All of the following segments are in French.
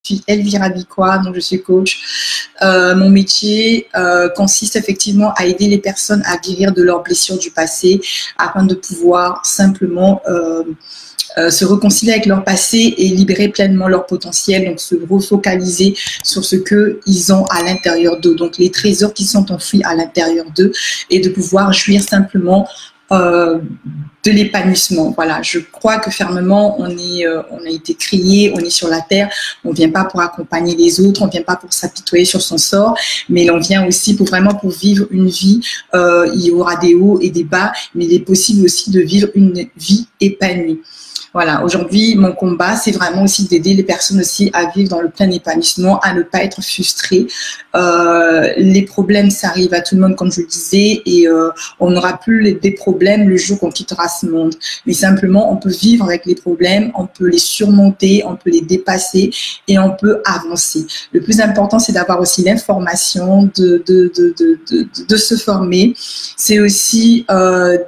suis Elvira Bicroix, donc je suis coach. Mon métier consiste effectivement à aider les personnes à guérir de leurs blessures du passé afin de pouvoir simplement se réconcilier avec leur passé et libérer pleinement leur potentiel, donc se refocaliser sur ce qu'ils ont à l'intérieur d'eux, donc les trésors qui sont enfouis à l'intérieur d'eux, et de pouvoir jouir simplement de l'épanouissement. Voilà, je crois que fermement, on a été créé, on est sur la terre, on vient pas pour accompagner les autres, on vient pas pour s'apitoyer sur son sort, mais on vient aussi pour vivre une vie. Il y aura des hauts et des bas, mais il est possible aussi de vivre une vie épanouie. Voilà, aujourd'hui, mon combat, c'est vraiment aussi d'aider les personnes aussi à vivre dans le plein épanouissement, à ne pas être frustrées. Les problèmes, ça arrive à tout le monde, comme je le disais, et on n'aura plus des problèmes le jour qu'on quittera ce monde. Mais simplement, on peut vivre avec les problèmes, on peut les surmonter, on peut les dépasser et on peut avancer. Le plus important, c'est d'avoir aussi l'information, de se former. C'est aussi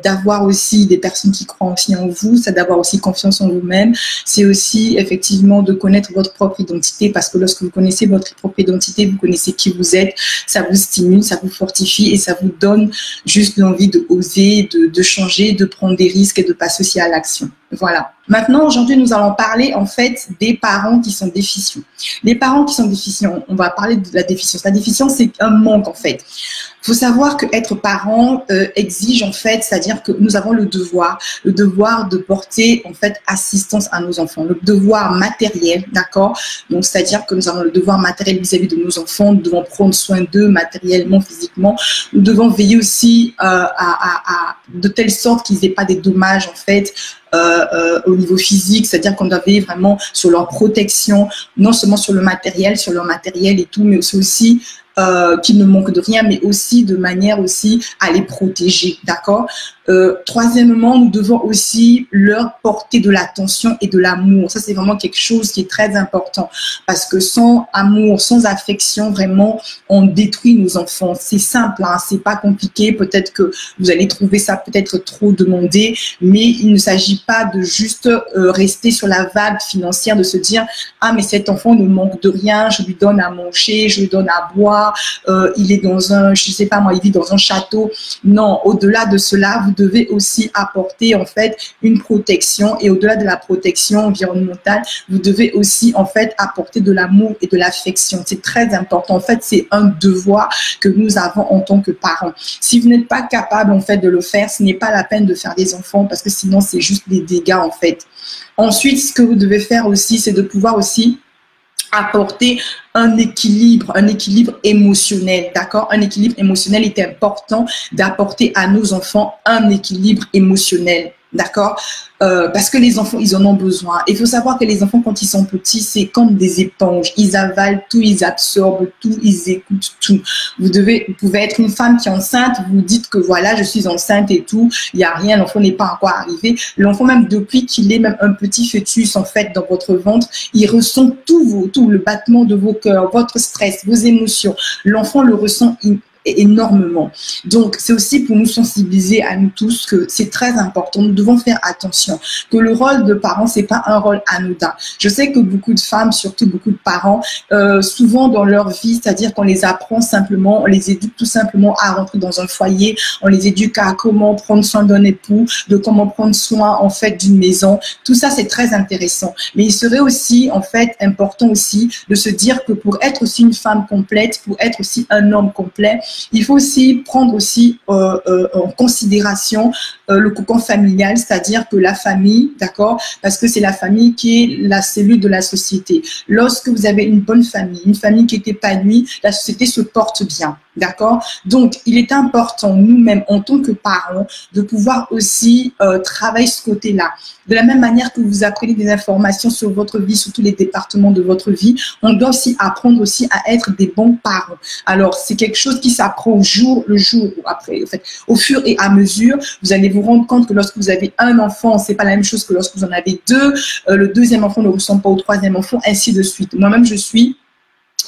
d'avoir aussi des personnes qui croient aussi en vous, c'est d'avoir aussi confiance en vous-même. C'est aussi effectivement de connaître votre propre identité, parce que lorsque vous connaissez votre propre identité, vous connaissez qui vous êtes, ça vous stimule, ça vous fortifie et ça vous donne juste l'envie de oser, de changer, de prendre des risques et de passer aussi à l'action. Voilà. Maintenant, aujourd'hui, nous allons parler en fait des parents qui sont déficients. Les parents qui sont déficients, on va parler de la déficience. La déficience, c'est un manque en fait. Il faut savoir qu'être parent exige en fait, c'est-à-dire que nous avons le devoir de porter en fait assistance à nos enfants, le devoir matériel, d'accord? Donc c'est-à-dire que nous avons le devoir matériel vis-à-vis de nos enfants, nous devons prendre soin d'eux matériellement, physiquement. Nous devons veiller aussi de telle sorte qu'ils n'aient pas des dommages en fait au niveau physique, c'est-à-dire qu'on doit veiller vraiment sur leur protection, non seulement sur le matériel, sur leur matériel et tout, mais aussi qu'ils ne manquent de rien, mais aussi de manière aussi à les protéger, d'accord? Troisièmement, nous devons aussi leur porter de l'attention et de l'amour. Ça, c'est vraiment quelque chose qui est très important, parce que sans amour, sans affection, vraiment, on détruit nos enfants. C'est simple, hein, c'est pas compliqué. Peut-être que vous allez trouver ça peut-être trop demandé, mais il ne s'agit pas de juste rester sur la vague financière, de se dire « Ah, mais cet enfant ne manque de rien, je lui donne à manger, je lui donne à boire, il est dans un, je sais pas moi, il vit dans un château. » Non, au-delà de cela, vous devez aussi apporter en fait une protection, et au-delà de la protection environnementale, vous devez aussi en fait apporter de l'amour et de l'affection. C'est très important. En fait, c'est un devoir que nous avons en tant que parents. Si vous n'êtes pas capable en fait de le faire, ce n'est pas la peine de faire des enfants, parce que sinon c'est juste des dégâts en fait. Ensuite, ce que vous devez faire aussi, c'est de pouvoir aussi apporter un équilibre émotionnel, d'accord? Un équilibre émotionnel est important d'apporter à nos enfants un équilibre émotionnel, d'accord? Parce que les enfants, ils en ont besoin. Il faut savoir que les enfants, quand ils sont petits, c'est comme des éponges. Ils avalent tout, ils absorbent tout, ils écoutent tout. Vous pouvez être une femme qui est enceinte, vous dites que voilà, je suis enceinte et tout, il n'y a rien, l'enfant n'est pas encore arrivé. L'enfant, même depuis qu'il est même un petit fœtus, en fait, dans votre ventre, il ressent tout le battement de vos cœurs, votre stress, vos émotions. L'enfant le ressent énormément. Donc, c'est aussi pour nous sensibiliser à nous tous que c'est très important. Nous devons faire attention, que le rôle de parent, c'est pas un rôle anodin. Je sais que beaucoup de femmes, surtout beaucoup de parents, souvent dans leur vie, c'est-à-dire qu'on les apprend simplement, on les éduque tout simplement à rentrer dans un foyer, on les éduque à comment prendre soin d'un époux, de comment prendre soin en fait d'une maison. Tout ça, c'est très intéressant. Mais il serait aussi en fait important aussi de se dire que pour être aussi une femme complète, pour être aussi un homme complet, il faut aussi prendre aussi en considération le cocon familial, c'est-à-dire que la famille, d'accord, parce que c'est la famille qui est la cellule de la société. Lorsque vous avez une bonne famille, une famille qui est épanouie, la société se porte bien. D'accord? Donc, il est important, nous-mêmes, en tant que parents, de pouvoir aussi travailler ce côté-là. De la même manière que vous apprenez des informations sur votre vie, sur tous les départements de votre vie, on doit aussi apprendre aussi à être des bons parents. Alors, c'est quelque chose qui s'apprend au jour le jour, ou après, en fait, au fur et à mesure. Vous allez vous rendre compte que lorsque vous avez un enfant, c'est pas la même chose que lorsque vous en avez deux. Le deuxième enfant ne ressemble pas au troisième enfant, ainsi de suite. Moi-même, je suis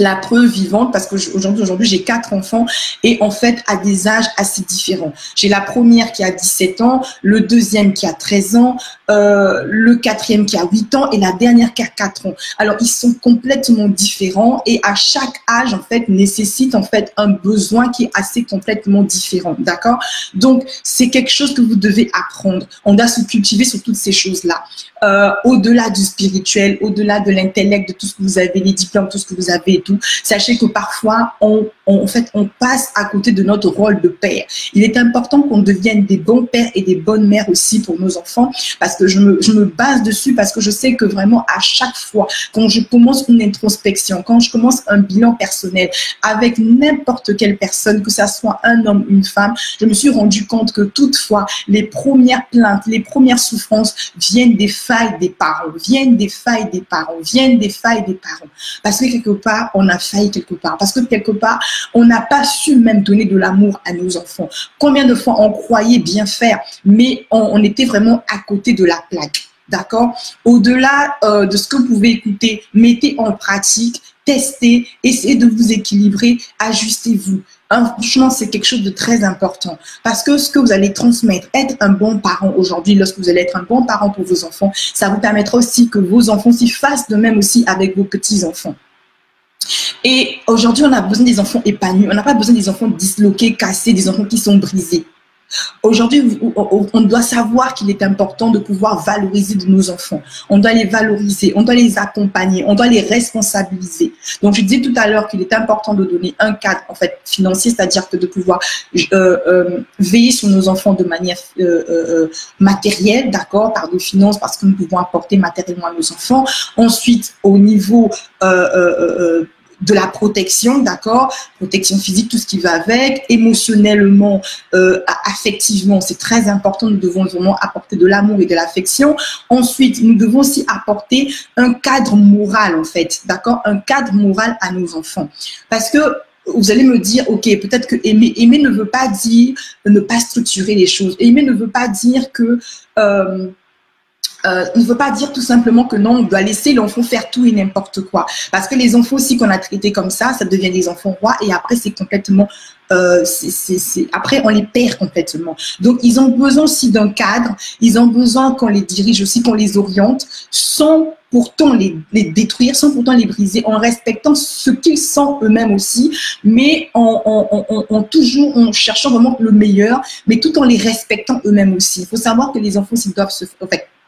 la preuve vivante, parce qu'aujourd'hui j'ai 4 enfants et en fait à des âges assez différents. J'ai la première qui a 17 ans, le deuxième qui a 13 ans, le quatrième qui a 8 ans et la dernière qui a 4 ans. Alors ils sont complètement différents et à chaque âge en fait nécessite en fait un besoin qui est assez complètement différent, d'accord? Donc c'est quelque chose que vous devez apprendre. On doit se cultiver sur toutes ces choses-là. Au-delà du spirituel, au-delà de l'intellect, de tout ce que vous avez, les diplômes, tout ce que vous avez et tout, sachez que parfois, on passe à côté de notre rôle de père. Il est important qu'on devienne des bons pères et des bonnes mères aussi pour nos enfants, parce que je me base dessus, parce que je sais que vraiment à chaque fois, quand je commence une introspection, quand je commence un bilan personnel avec n'importe quelle personne, que ça soit un homme, une femme, je me suis rendu compte que toutefois, les premières plaintes, les premières souffrances viennent des failles des parents, viennent des failles des parents, viennent des failles des parents. Parce que quelque part, on a failli quelque part. Parce que quelque part, on n'a pas su même donner de l'amour à nos enfants. Combien de fois on croyait bien faire, mais on était vraiment à côté de la plaque. D'accord? Au-delà de ce que vous pouvez écouter, mettez en pratique, testez, essayez de vous équilibrer, ajustez-vous. Franchement, c'est quelque chose de très important parce que ce que vous allez transmettre, être un bon parent aujourd'hui, lorsque vous allez être un bon parent pour vos enfants, ça vous permettra aussi que vos enfants s'y fassent de même aussi avec vos petits-enfants. Et aujourd'hui, on a besoin des enfants épanouis, on n'a pas besoin des enfants disloqués, cassés, des enfants qui sont brisés. Aujourd'hui, on doit savoir qu'il est important de pouvoir valoriser de nos enfants. On doit les valoriser, on doit les accompagner, on doit les responsabiliser. Donc, je disais tout à l'heure qu'il est important de donner un cadre en fait financier, c'est-à-dire que de pouvoir veiller sur nos enfants de manière matérielle, d'accord, par des finances, parce que nous pouvons apporter matériellement à nos enfants. Ensuite, au niveau de la protection, d'accord, protection physique, tout ce qui va avec, émotionnellement, affectivement, c'est très important, nous devons vraiment apporter de l'amour et de l'affection. Ensuite, nous devons aussi apporter un cadre moral, en fait, d'accord, un cadre moral à nos enfants. Parce que vous allez me dire, ok, peut-être que aimer ne veut pas dire ne pas structurer les choses. Aimer ne veut pas dire que ne veut pas dire tout simplement que non, on doit laisser l'enfant faire tout et n'importe quoi. Parce que les enfants aussi qu'on a traités comme ça devient des enfants rois et après c'est complètement, après on les perd complètement. Donc ils ont besoin aussi d'un cadre, ils ont besoin qu'on les dirige aussi, qu'on les oriente, sans pourtant les détruire, sans pourtant les briser, en respectant ce qu'ils sont eux-mêmes aussi, mais en cherchant vraiment le meilleur, mais tout en les respectant eux-mêmes aussi. Il faut savoir que les enfants, s'ils doivent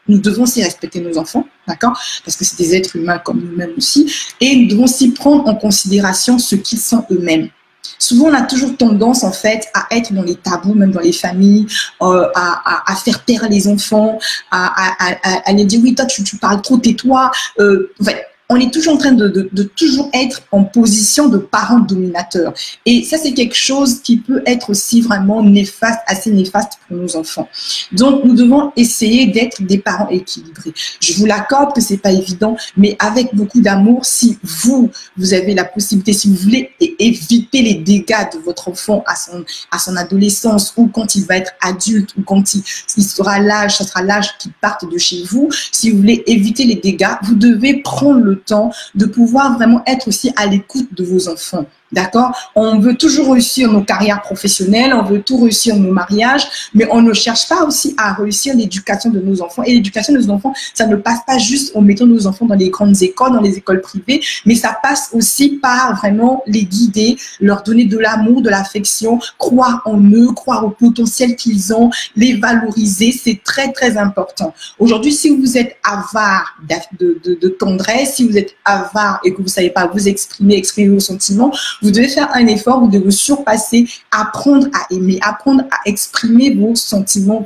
nous devons aussi respecter nos enfants, d'accord? Parce que c'est des êtres humains comme nous-mêmes aussi. Et nous devons aussi prendre en considération ce qu'ils sont eux-mêmes. Souvent, on a toujours tendance, en fait, à être dans les tabous, même dans les familles, à faire taire les enfants, à les dire, oui, toi, tu parles trop, tais-toi. En fait, on est toujours en train de toujours être en position de parent dominateur. Et ça, c'est quelque chose qui peut être aussi vraiment néfaste, assez néfaste pour nos enfants. Donc, nous devons essayer d'être des parents équilibrés. Je vous l'accorde que c'est pas évident, mais avec beaucoup d'amour, si vous avez la possibilité, si vous voulez éviter les dégâts de votre enfant à son adolescence ou quand il va être adulte ou quand il sera l'âge, ça sera l'âge qu'il parte de chez vous, si vous voulez éviter les dégâts, vous devez prendre le temps de pouvoir vraiment être aussi à l'écoute de vos enfants. D'accord? On veut toujours réussir nos carrières professionnelles, on veut tout réussir nos mariages, mais on ne cherche pas aussi à réussir l'éducation de nos enfants. Et l'éducation de nos enfants, ça ne passe pas juste en mettant nos enfants dans les grandes écoles, dans les écoles privées, mais ça passe aussi par vraiment les guider, leur donner de l'amour, de l'affection, croire en eux, croire au potentiel qu'ils ont, les valoriser, c'est très, très important. Aujourd'hui, si vous êtes avare de tendresse, si vous êtes avare et que vous ne savez pas vous exprimer vos sentiments, vous devez faire un effort, vous devez vous surpasser, apprendre à aimer, apprendre à exprimer vos sentiments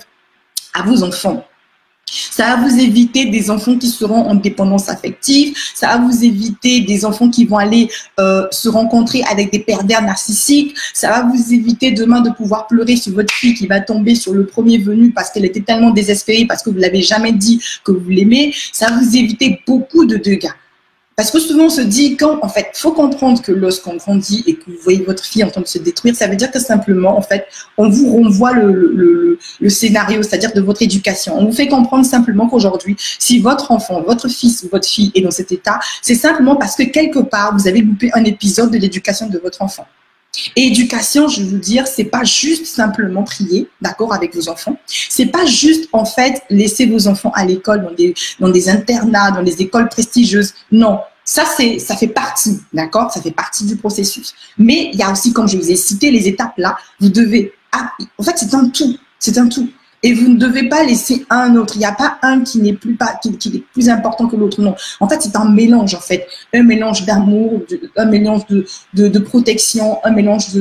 à vos enfants. Ça va vous éviter des enfants qui seront en dépendance affective, ça va vous éviter des enfants qui vont aller se rencontrer avec des pervers narcissiques, ça va vous éviter demain de pouvoir pleurer sur votre fille qui va tomber sur le premier venu parce qu'elle était tellement désespérée, parce que vous ne l'avez jamais dit que vous l'aimez, ça va vous éviter beaucoup de dégâts. Parce que souvent on se dit, en fait, il faut comprendre que lorsqu'on grandit et que vous voyez votre fille en train de se détruire, ça veut dire que simplement, en fait, on vous renvoie le scénario, c'est-à-dire de votre éducation. On vous fait comprendre simplement qu'aujourd'hui, si votre enfant, votre fils ou votre fille est dans cet état, c'est simplement parce que quelque part, vous avez loupé un épisode de l'éducation de votre enfant. Et éducation, je veux vous dire, c'est pas juste simplement prier, d'accord, avec vos enfants. C'est pas juste, en fait, laisser vos enfants à l'école, dans des internats, dans des écoles prestigieuses. Non, ça fait partie, d'accord, ça fait partie du processus. Mais il y a aussi, comme je vous ai cité, les étapes là, vous devez, en fait, c'est un tout, c'est un tout. Et vous ne devez pas laisser un autre. Il n'y a pas un qui n'est plus qui est plus important que l'autre. Non. En fait, c'est un mélange, en fait. Un mélange d'amour, un mélange de protection, un mélange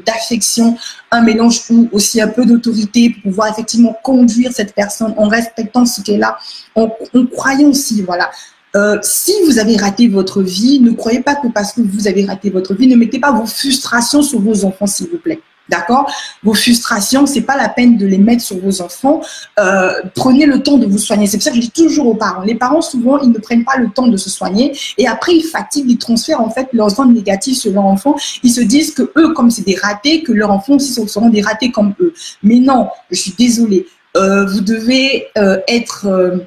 d'affection, un mélange aussi un peu d'autorité pour pouvoir effectivement conduire cette personne en respectant ce qu'elle a, en croyant aussi, voilà. Si vous avez raté votre vie, ne croyez pas que parce que vous avez raté votre vie, ne mettez pas vos frustrations sur vos enfants, s'il vous plaît. D'accord? Vos frustrations, c'est pas la peine de les mettre sur vos enfants. Prenez le temps de vous soigner. C'est pour ça que je dis toujours aux parents. Les parents, souvent, ils ne prennent pas le temps de se soigner et après, ils fatiguent, ils transfèrent en fait leurs ondes négatives sur leur enfant. Ils se disent que eux, comme c'est des ratés, que leurs enfants aussi seront des ratés comme eux. Mais non, je suis désolée. Vous devez être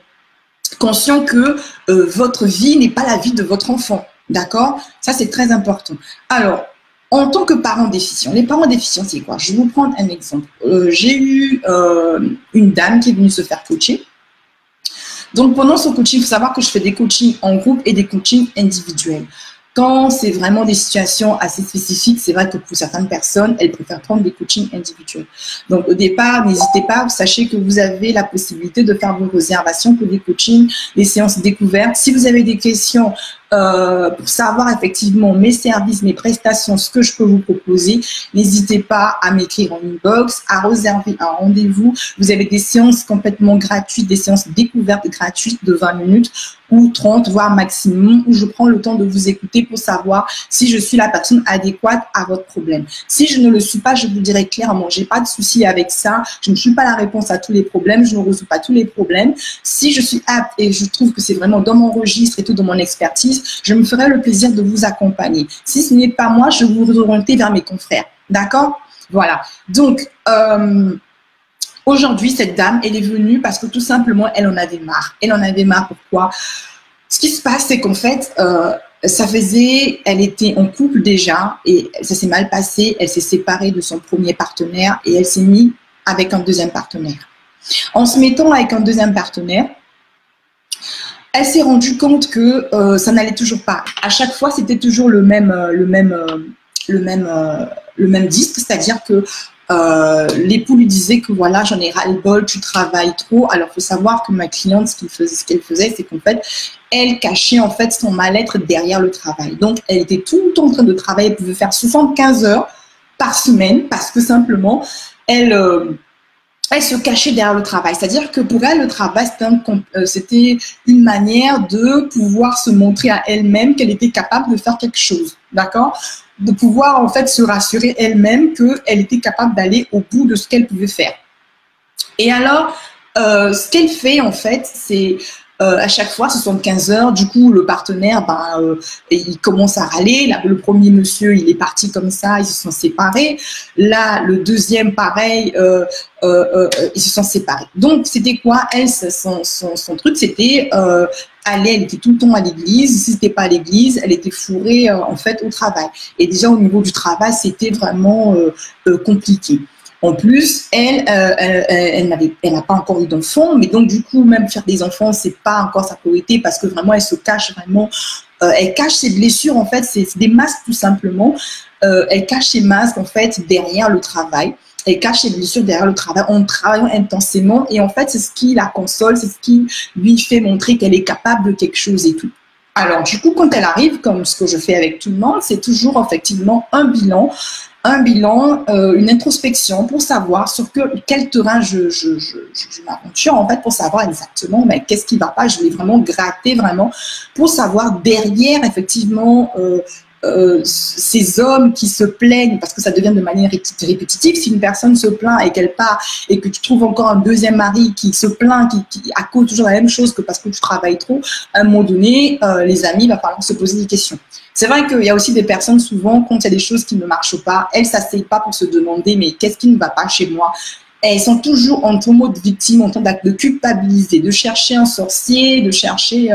conscient que votre vie n'est pas la vie de votre enfant. D'accord? Ça, c'est très important. Alors, en tant que parent déficient, les parents déficients, c'est quoi? Je vais vous prendre un exemple. J'ai eu une dame qui est venue se faire coacher. Donc, pendant son coaching, il faut savoir que je fais des coachings en groupe et des coachings individuels. Quand c'est vraiment des situations assez spécifiques, c'est vrai que pour certaines personnes, elles préfèrent prendre des coachings individuels. Donc, au départ, n'hésitez pas, sachez que vous avez la possibilité de faire vos réservations pour des coachings, des séances découvertes. Si vous avez des questions pour savoir effectivement mes services, mes prestations, ce que je peux vous proposer, n'hésitez pas à m'écrire en inbox, à réserver un rendez-vous. Vous avez des séances complètement gratuites, des séances découvertes gratuites de 20 minutes ou 30, voire maximum, où je prends le temps de vous écouter pour savoir si je suis la personne adéquate à votre problème. Si je ne le suis pas, je vous dirai clairement, j'ai pas de souci avec ça, je ne suis pas la réponse à tous les problèmes, je ne résous pas tous les problèmes. Si je suis apte et je trouve que c'est vraiment dans mon registre et tout, dans mon expertise, je me ferai le plaisir de vous accompagner. Si ce n'est pas moi, je vais vous orienter vers mes confrères. D'accord? Voilà. Donc, aujourd'hui, cette dame, elle est venue parce que tout simplement, elle en avait marre. Elle en avait marre. Pourquoi? Ce qui se passe, c'est qu'en fait, elle était en couple déjà et ça s'est mal passé. Elle s'est séparée de son premier partenaire et elle s'est mise avec un deuxième partenaire. En se mettant avec un deuxième partenaire, elle s'est rendue compte que ça n'allait toujours pas. À chaque fois, c'était toujours le même disque, c'est-à-dire que l'époux lui disait que voilà, j'en ai ras-le-bol, tu travailles trop. Alors, il faut savoir que ma cliente, ce qu'elle faisait, c'est qu'en fait, elle cachait en fait son mal-être derrière le travail. Donc, elle était tout le temps en train de travailler. Elle pouvait faire 75 heures par semaine parce que simplement, elle se cachait derrière le travail. C'est-à-dire que pour elle, le travail, c'était une manière de pouvoir se montrer à elle-même qu'elle était capable de faire quelque chose. D'accord? De pouvoir, en fait, se rassurer elle-même qu'elle était capable d'aller au bout de ce qu'elle pouvait faire. Et alors, ce qu'elle fait, en fait, c'est à chaque fois, 75 heures, du coup, le partenaire, il commence à râler. Là, le premier monsieur, il est parti comme ça, ils se sont séparés. Là, le deuxième, pareil, ils se sont séparés. Donc, c'était quoi? Elle, son truc, c'était elle était tout le temps à l'église. Si c'était pas à l'église, elle était fourrée, en fait, au travail. Et déjà, au niveau du travail, c'était vraiment compliqué. En plus, elle n'a pas encore eu d'enfants, mais donc du coup, même faire des enfants, c'est pas encore sa priorité parce que vraiment, elle se cache vraiment, elle cache ses blessures en fait, c'est des masques tout simplement. Elle cache ses masques en fait derrière le travail. Elle cache ses blessures derrière le travail en travaillant intensément et en fait, c'est ce qui la console, c'est ce qui lui fait montrer qu'elle est capable de quelque chose et tout. Alors du coup, quand elle arrive, comme ce que je fais avec tout le monde, c'est toujours effectivement un bilan, une introspection pour savoir sur quel terrain je m'aventure en fait, pour savoir exactement qu'est-ce qui ne va pas. Je vais vraiment gratter vraiment pour savoir derrière effectivement ces hommes qui se plaignent, parce que ça devient de manière répétitive, si une personne se plaint et qu'elle part et que tu trouves encore un deuxième mari qui se plaint, qui à cause toujours la même chose que parce que tu travailles trop, à un moment donné, les amis, il va falloir se poser des questions. C'est vrai qu'il y a aussi des personnes, souvent, quand il y a des choses qui ne marchent pas, elles ne s'asseyent pas pour se demander, mais qu'est-ce qui ne va pas chez moi? Elles sont toujours en mode victime, en train de culpabiliser, de chercher un sorcier, de chercher,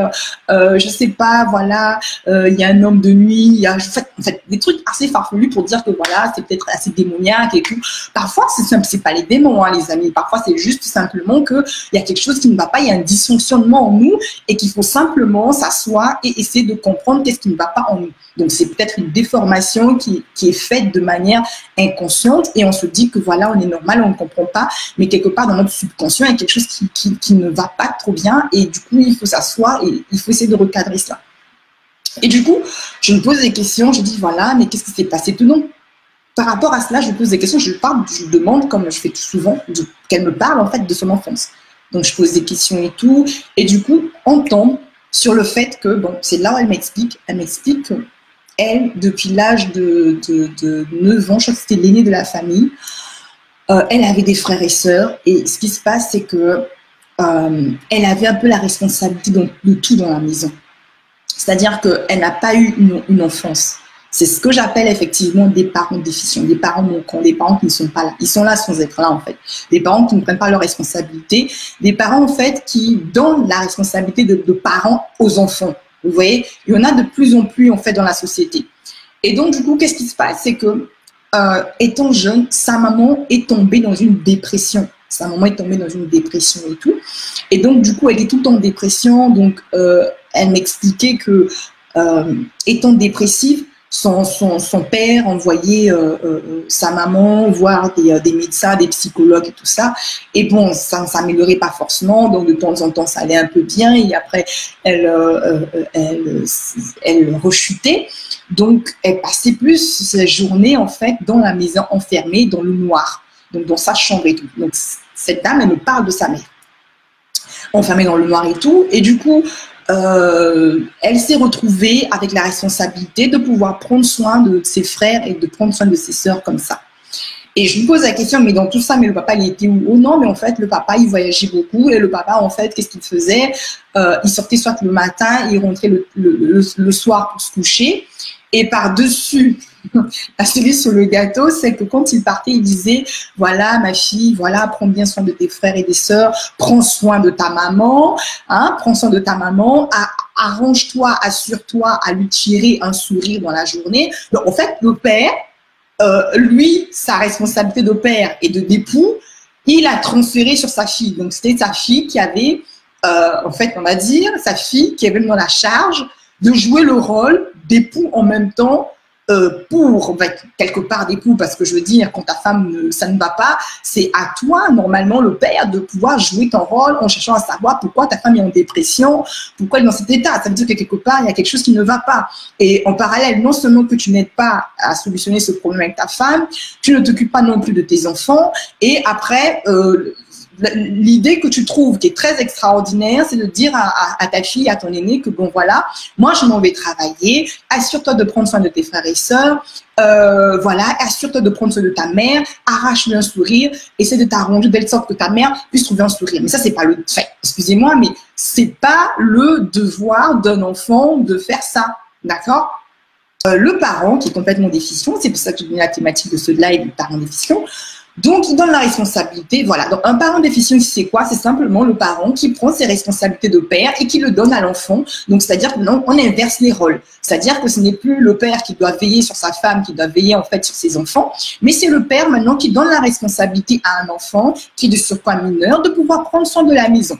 je sais pas, voilà, il y a un homme de nuit, il y a en fait, des trucs assez farfelus pour dire que voilà, c'est peut-être assez démoniaque et tout. Parfois, c'est pas les démons, hein, les amis. Parfois, c'est juste simplement qu'il y a quelque chose qui ne va pas, il y a un dysfonctionnement en nous et qu'il faut simplement s'asseoir et essayer de comprendre qu'est-ce qui ne va pas en nous. Donc, c'est peut-être une déformation qui est faite de manière inconsciente et on se dit que voilà, on est normal, on ne comprend pas, mais quelque part dans notre subconscient, il y a quelque chose qui ne va pas trop bien et du coup, il faut s'asseoir et il faut essayer de recadrer cela. Et du coup, je me pose des questions, je dis voilà, mais qu'est-ce qui s'est passé tout long? Par rapport à cela, je me pose des questions, je demande, comme je fais tout souvent, qu'elle me parle en fait de son enfance. Donc, je pose des questions et tout, et du coup, on tombe sur le fait que, bon, c'est là où elle m'explique que elle, depuis l'âge de 9 ans, je crois que c'était l'aînée de la famille, elle avait des frères et sœurs. Et ce qui se passe, c'est que elle avait un peu la responsabilité de tout dans la maison. C'est-à-dire qu'elle n'a pas eu une enfance. C'est ce que j'appelle effectivement des parents déficients, des parents manquants, des parents qui ne sont pas là. Ils sont là sans être là, en fait. Des parents qui ne prennent pas leurs responsabilités. Des parents, en fait, qui donnent la responsabilité de parents aux enfants. Vous voyez, il y en a de plus en plus en fait dans la société. Et donc du coup, qu'est-ce qui se passe? C'est que étant jeune, sa maman est tombée dans une dépression. Sa maman est tombée dans une dépression et tout. Et donc du coup, elle est tout le temps en dépression. Donc elle m'expliquait que étant dépressive, son père envoyait sa maman voir des médecins, des psychologues et tout ça. Et bon, ça ne s'améliorait pas forcément. Donc, de temps en temps, ça allait un peu bien. Et après, elle rechutait. Donc, elle passait plus ses journées, en fait, dans la maison, enfermée, dans le noir. Donc, dans sa chambre et tout. Donc, cette dame, elle me parle de sa mère. Enfermée dans le noir et tout. Et du coup, elle s'est retrouvée avec la responsabilité de pouvoir prendre soin de ses frères et de prendre soin de ses sœurs comme ça. Et je me pose la question, mais dans tout ça, mais le papa, il était où? Oh non, mais en fait, le papa, il voyageait beaucoup. Et le papa, en fait, qu'est-ce qu'il faisait? Il sortait soit le matin, il rentrait le soir pour se coucher. Et par-dessus, la cerise sur le gâteau, c'est que quand il partait, il disait, voilà, ma fille, voilà, prends bien soin de tes frères et des sœurs, prends soin de ta maman, hein, prends soin de ta maman, arrange-toi, assure-toi à lui tirer un sourire dans la journée. Donc, en fait, le père, lui, sa responsabilité de père et d'époux, il a transféré sur sa fille. Donc, c'était sa fille qui avait, en fait, on va dire, sa fille qui avait dans la charge de jouer le rôle d'époux en même temps pour, quelque part d'époux, parce que je veux dire, quand ta femme, ça ne va pas, c'est à toi, normalement, le père, de pouvoir jouer ton rôle en cherchant à savoir pourquoi ta femme est en dépression, pourquoi elle est dans cet état. Ça veut dire que quelque part, il y a quelque chose qui ne va pas. Et en parallèle, non seulement que tu n'aides pas à solutionner ce problème avec ta femme, tu ne t'occupes pas non plus de tes enfants, et après, l'idée que tu trouves qui est très extraordinaire, c'est de dire à ta fille, à ton aîné que bon voilà, moi je m'en vais travailler, assure-toi de prendre soin de tes frères et sœurs, voilà, assure-toi de prendre soin de ta mère, arrache-lui un sourire, essaie de t'arranger de telle sorte que ta mère puisse trouver un sourire. Mais ça c'est pas le, enfin, excusez-moi, mais c'est pas le devoir d'un enfant de faire ça, d'accord? Le parent qui est complètement déficient, c'est pour ça que j'ai donné la thématique de ce live, le parent déficient. Donc, il donne la responsabilité. Voilà. Donc, un parent déficient, c'est quoi? C'est simplement le parent qui prend ses responsabilités de père et qui le donne à l'enfant. Donc, c'est-à-dire qu'on inverse les rôles. C'est-à-dire que ce n'est plus le père qui doit veiller sur sa femme, qui doit veiller en fait sur ses enfants, mais c'est le père maintenant qui donne la responsabilité à un enfant qui est de surcroît mineur de pouvoir prendre soin de la maison.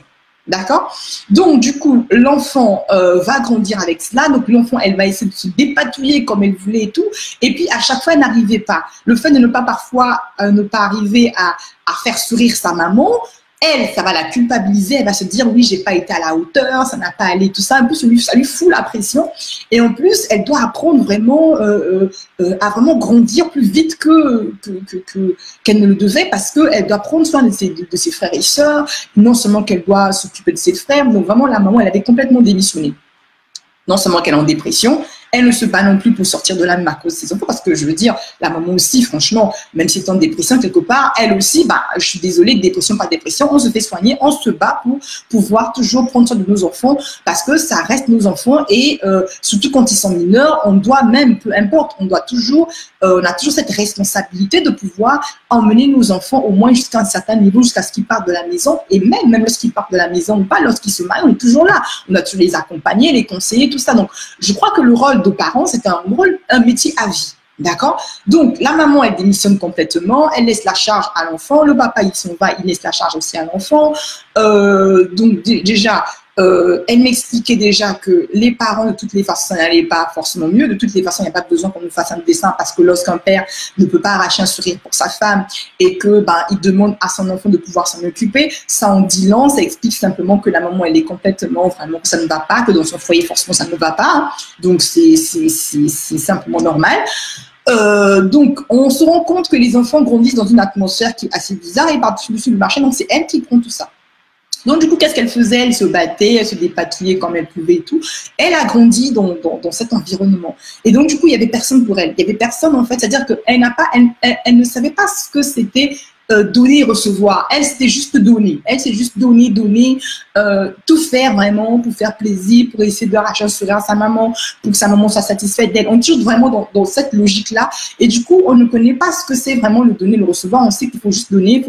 D'accord? Donc, du coup, l'enfant va grandir avec cela. Donc, l'enfant, elle va essayer de se dépatouiller comme elle voulait et tout. Et puis, à chaque fois, elle n'arrivait pas. Le fait de ne pas parfois ne pas arriver à faire sourire sa maman, elle, ça va la culpabiliser. Elle va se dire, oui, j'ai pas été à la hauteur, ça n'a pas allé, tout ça. En plus, ça lui fout la pression. Et en plus, elle doit apprendre vraiment à vraiment grandir plus vite qu'elle ne le devait parce qu'elle doit prendre soin de ses frères et sœurs. Non seulement qu'elle doit s'occuper de ses frères, donc vraiment, la maman, elle avait complètement démissionné. Non seulement qu'elle est en dépression, Elle ne se bat non plus pour sortir de l'âme à cause de ses enfants, parce que je veux dire, la maman aussi, franchement, même si elle est en dépression quelque part, elle aussi, bah, je suis désolée, dépression, pas dépression, on se fait soigner, on se bat pour pouvoir toujours prendre soin de nos enfants, parce que ça reste nos enfants, et surtout quand ils sont mineurs, on doit même, peu importe, on a toujours cette responsabilité de pouvoir emmener nos enfants au moins jusqu'à un certain niveau, jusqu'à ce qu'ils partent de la maison, et même lorsqu'ils partent de la maison ou pas, lorsqu'ils se marient, on est toujours là, on a toujours les accompagner, les conseiller, tout ça. Donc je crois que le rôle de parents, c'est un métier à vie. D'accord? Donc, la maman, elle démissionne complètement, elle laisse la charge à l'enfant, le papa, il s'en va, il laisse la charge aussi à l'enfant. Donc, déjà, elle m'expliquait déjà que les parents, de toutes les façons, ça n'allait pas forcément mieux. De toutes les façons, il n'y a pas besoin qu'on nous fasse un dessin, parce que lorsqu'un père ne peut pas arracher un sourire pour sa femme et que il demande à son enfant de pouvoir s'en occuper, ça en dit long, ça explique simplement que la maman, elle est complètement, vraiment, que ça ne va pas, que dans son foyer, forcément, ça ne va pas. Hein. Donc, c'est simplement normal. Donc, on se rend compte que les enfants grandissent dans une atmosphère qui est assez bizarre et par-dessus le marché, donc c'est elle qui prend tout ça. Donc, du coup, qu'est-ce qu'elle faisait? Elle se battait, elle se dépatouillait comme elle pouvait et tout. Elle a grandi dans cet environnement. Et donc, du coup, il y avait personne pour elle. Il y avait personne, en fait, c'est-à-dire qu'elle ne savait pas ce que c'était donner et recevoir. Elle, c'était juste donner. Elle, c'est juste donner, tout faire vraiment pour faire plaisir, pour essayer de arracher un sourire à sa maman, pour que sa maman soit satisfaite d'elle. On est toujours vraiment dans cette logique-là. Et du coup, on ne connaît pas ce que c'est vraiment le donner, le recevoir. On sait qu'il faut juste donner,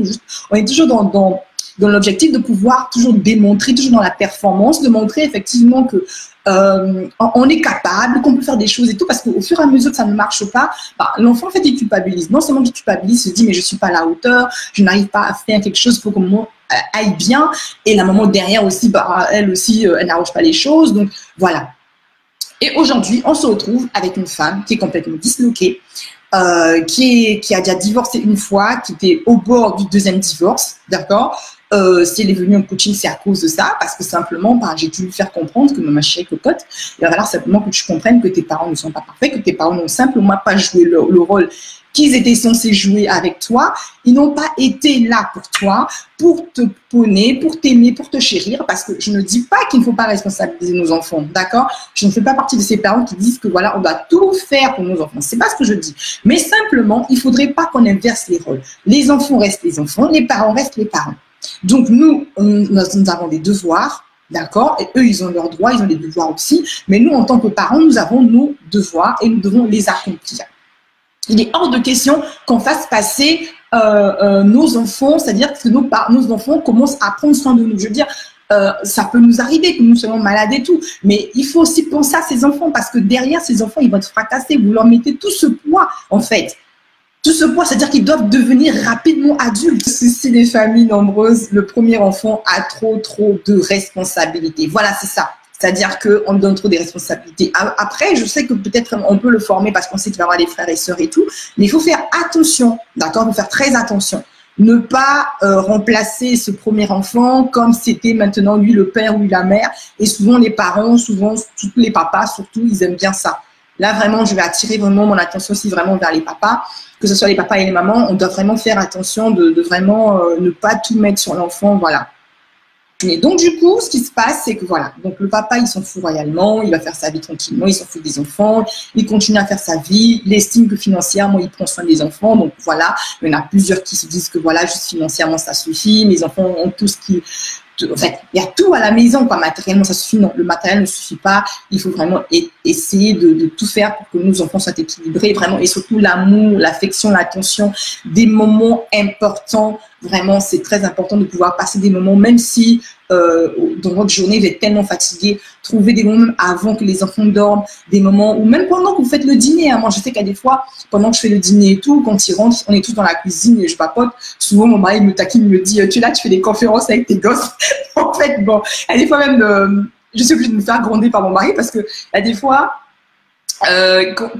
on est toujours dans l'objectif de pouvoir toujours démontrer, toujours dans la performance, de montrer effectivement que on est capable, qu'on peut faire des choses et tout, parce qu'au fur et à mesure que ça ne marche pas, l'enfant en fait il culpabilise. Non seulement il culpabilise, il se dit mais je suis pas à la hauteur, je n'arrive pas à faire quelque chose pour que mon aille bien, et la maman derrière aussi, elle aussi, elle n'arrange pas les choses, donc voilà. Et aujourd'hui, on se retrouve avec une femme qui est complètement disloquée, qui a déjà divorcé une fois, qui était au bord du deuxième divorce, d'accord? Si elle est venue en coaching, c'est à cause de ça, parce que simplement, j'ai dû lui faire comprendre que ma chérie cocotte, il va falloir simplement que tu comprennes que tes parents ne sont pas parfaits, que tes parents n'ont simplement pas joué le rôle qu'ils étaient censés jouer avec toi. Ils n'ont pas été là pour toi, pour te poney, pour t'aimer, pour te chérir, parce que je ne dis pas qu'il ne faut pas responsabiliser nos enfants, d'accord? Je ne fais pas partie de ces parents qui disent que voilà, on doit tout faire pour nos enfants. C'est pas ce que je dis. Mais simplement, il faudrait pas qu'on inverse les rôles. Les enfants restent les enfants, les parents restent les parents. Donc, nous avons des devoirs, d'accord? Et eux, ils ont leurs droits, ils ont des devoirs aussi. Mais nous, en tant que parents, nous avons nos devoirs et nous devons les accomplir. Il est hors de question qu'on fasse passer nos enfants, c'est-à-dire que nos enfants commencent à prendre soin de nous. Je veux dire, ça peut nous arriver que nous soyons malades et tout, mais il faut aussi penser à ces enfants, parce que derrière ces enfants, ils vont être fracassés. Vous leur mettez tout ce poids, en fait. Tout ce poids, c'est-à-dire qu'ils doivent devenir rapidement adultes. Si les familles nombreuses, le premier enfant a trop de responsabilités. Voilà, c'est ça. C'est-à-dire qu'on donne trop des responsabilités. Après, je sais que peut-être on peut le former parce qu'on sait qu'il va y avoir des frères et sœurs et tout, mais il faut faire attention, d'accord? Il faut faire très attention. Ne pas remplacer ce premier enfant comme c'était maintenant lui le père ou lui la mère. Et souvent les parents, souvent les papas surtout, ils aiment bien ça. Là, vraiment, je vais attirer vraiment mon attention aussi vraiment vers les papas, que ce soit les papas et les mamans. On doit vraiment faire attention de vraiment ne pas tout mettre sur l'enfant, voilà. Et donc, du coup, ce qui se passe, c'est que voilà, donc le papa, il s'en fout royalement, il va faire sa vie tranquillement, il s'en fout des enfants, il continue à faire sa vie, il estime que financièrement, il prend soin des enfants, donc voilà, il y en a plusieurs qui se disent que voilà, juste financièrement, ça suffit, mes enfants ont tout ce qui... En fait, il y a tout à la maison, quoi. Matériellement, ça suffit. Non, le matériel ne suffit pas. Il faut vraiment essayer de tout faire pour que nos enfants soient équilibrés, vraiment, et surtout l'amour, l'affection, l'attention, des moments importants. Vraiment, c'est très important de pouvoir passer des moments, même si dans votre journée, vous êtes tellement fatigué, trouver des moments avant que les enfants dorment, des moments, ou même pendant que vous faites le dîner. Hein. Moi, je sais qu'à des fois, pendant que je fais le dîner et tout, quand ils rentrent, on est tous dans la cuisine et je papote. Souvent, mon mari me taquine, me dit, tu es là, tu fais des conférences avec tes gosses. En fait, bon, à des fois même, je suis obligée de me faire gronder par mon mari parce que à des fois,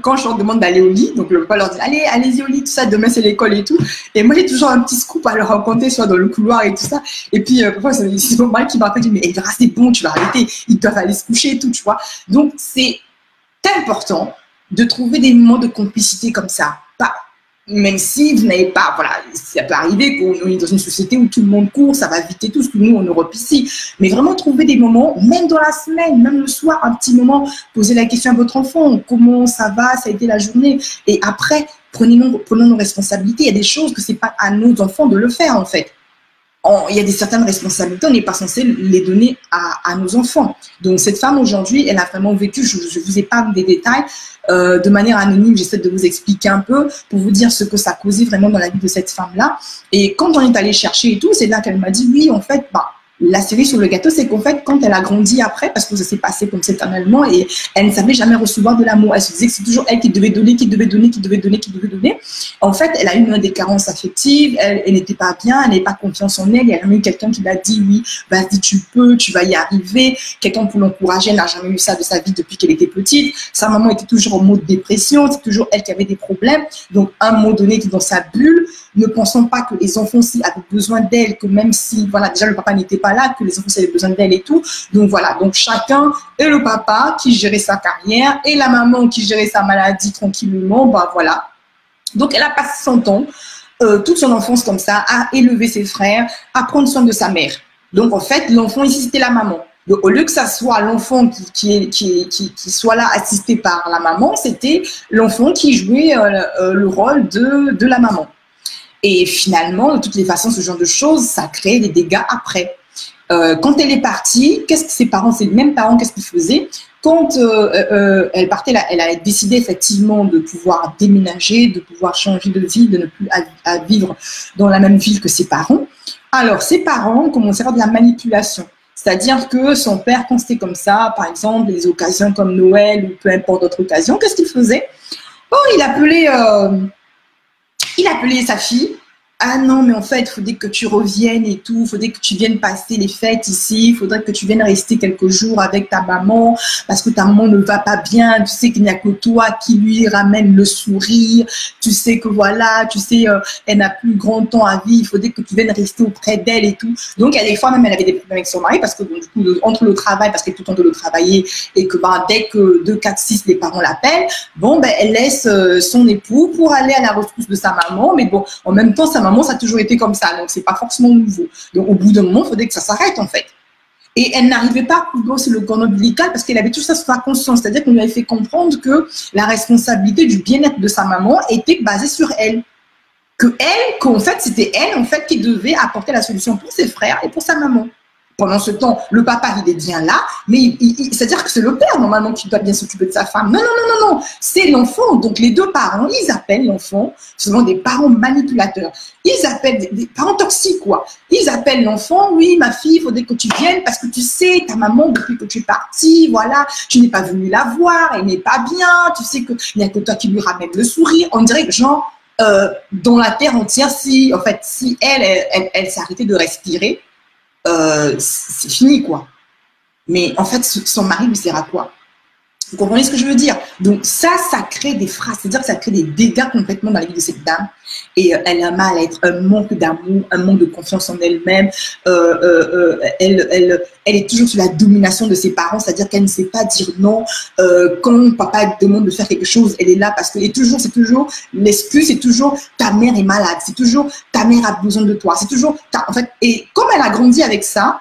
quand je leur demande d'aller au lit, donc le papa leur dit allez-y au lit, tout ça, demain c'est l'école et tout, et moi j'ai toujours un petit scoop à leur raconter, soit dans le couloir et tout ça, et puis parfois c'est mon mari qui m'appelle, mais Elvira, c'est bon, tu vas arrêter, ils doivent aller se coucher et tout, tu vois. Donc c'est important de trouver des moments de complicité comme ça, même si vous n'avez pas, voilà, ça peut arriver qu'on est dans une société où tout le monde court, ça va vite et tout, surtout nous en Europe ici. Mais vraiment trouver des moments, même dans la semaine, même le soir, un petit moment, poser la question à votre enfant, comment ça va, ça a été la journée. Et après, prenons nos responsabilités. Il y a des choses que c'est pas à nos enfants de le faire, en fait. Il y a certaines responsabilités, on n'est pas censé les donner à nos enfants. Donc, cette femme, aujourd'hui, elle a vraiment vécu, je vous épargne des détails, de manière anonyme, j'essaie de vous expliquer un peu pour vous dire ce que ça causait vraiment dans la vie de cette femme-là. Et quand on est allé chercher et tout, c'est là qu'elle m'a dit, oui, en fait, la cerise sur le gâteau, c'est qu'en fait, quand elle a grandi après, parce que ça s'est passé comme c'est éternellement, et elle ne savait jamais recevoir de l'amour. Elle se disait que c'est toujours elle qui devait donner, qui devait donner, qui devait donner, qui devait donner. En fait, elle a eu des carences affectives, elle n'était pas bien, elle n'avait pas confiance en elle. Il y a jamais eu quelqu'un qui lui a dit, oui, vas-y, tu peux, tu vas y arriver. Quelqu'un pour l'encourager, elle n'a jamais eu ça de sa vie depuis qu'elle était petite. Sa maman était toujours en mode dépression, c'est toujours elle qui avait des problèmes. Donc, à un moment donné, qui est dans sa bulle, ne pensons pas que les enfants aussi avaient besoin d'elle, que même si, voilà, déjà le papa n'était pas là, que les enfants avaient besoin d'elle et tout. Donc voilà, donc chacun, et le papa qui gérait sa carrière, et la maman qui gérait sa maladie tranquillement, voilà. Donc elle a passé son temps, toute son enfance comme ça, à élever ses frères, à prendre soin de sa mère. Donc en fait, l'enfant ici, c'était la maman. Donc, au lieu que ça soit l'enfant qui soit là assisté par la maman, c'était l'enfant qui jouait le rôle de la maman. Et finalement, de toutes les façons, ce genre de choses, ça crée des dégâts après. Quand elle est partie, qu'est-ce que ses parents, ces mêmes parents, qu'est-ce qu'ils faisaient? Quand elle partait, elle a décidé effectivement de pouvoir déménager, de pouvoir changer de ville, de ne plus à vivre dans la même ville que ses parents. Alors, ses parents commençaient à faire de la manipulation. C'est-à-dire que son père, quand c'était comme ça, par exemple, des occasions comme Noël ou peu importe d'autres occasions, qu'est-ce qu'il faisait? Oh, il appelait sa fille. Ah non, mais en fait, il faudrait que tu reviennes et tout. Il faudrait que tu viennes passer les fêtes ici. Il faudrait que tu viennes rester quelques jours avec ta maman parce que ta maman ne va pas bien. Tu sais qu'il n'y a que toi qui lui ramène le sourire. Tu sais que voilà, tu sais, elle n'a plus grand temps à vivre. Il faudrait que tu viennes rester auprès d'elle et tout. Donc, il y a des fois, même, elle avait des problèmes avec son mari parce que, bon, du coup, entre le travail, parce qu'elle est tout le temps de le travailler et que dès que 2, 4, 6, les parents l'appellent, bon, elle laisse son époux pour aller à la rescousse de sa maman. Mais bon, en même temps, sa maman, ça a toujours été comme ça, donc c'est pas forcément nouveau. Donc au bout d'un moment, il faudrait que ça s'arrête en fait. Et elle n'arrivait pas à couvrir le cordon ombilical parce qu'elle avait tout ça sur sa conscience, c'est-à-dire qu'on lui avait fait comprendre que la responsabilité du bien-être de sa maman était basée sur elle. Qu'en fait, c'était elle en fait qui devait apporter la solution pour ses frères et pour sa maman. Pendant ce temps, le papa, il est bien là, mais c'est-à-dire que c'est le père, normalement, qui doit bien s'occuper de sa femme. Non, non, non, non, non, c'est l'enfant. Donc, les deux parents, ils appellent l'enfant, souvent des parents manipulateurs. Ils appellent des parents toxiques, quoi. Ils appellent l'enfant, oui, ma fille, il faudrait que tu viennes parce que tu sais, ta maman, depuis que tu es partie, voilà, tu n'es pas venue la voir, elle n'est pas bien, tu sais qu'il n'y a que toi qui lui ramène le sourire. On dirait que, genre, dans la terre entière, si elle s'est arrêtée de respirer, c'est fini, quoi. Mais en fait, son mari lui sert à quoi? Vous comprenez ce que je veux dire? Donc ça crée des phrases, c'est-à-dire que ça crée des dégâts complètement dans la vie de cette dame. Et elle a mal à être un manque d'amour, un manque de confiance en elle-même. Elle est toujours sous la domination de ses parents, c'est-à-dire qu'elle ne sait pas dire non. Quand papa demande de faire quelque chose, elle est là parce que c'est toujours l'excuse, c'est toujours ta mère est malade, c'est toujours ta mère a besoin de toi, c'est toujours en fait. Et comme elle a grandi avec ça.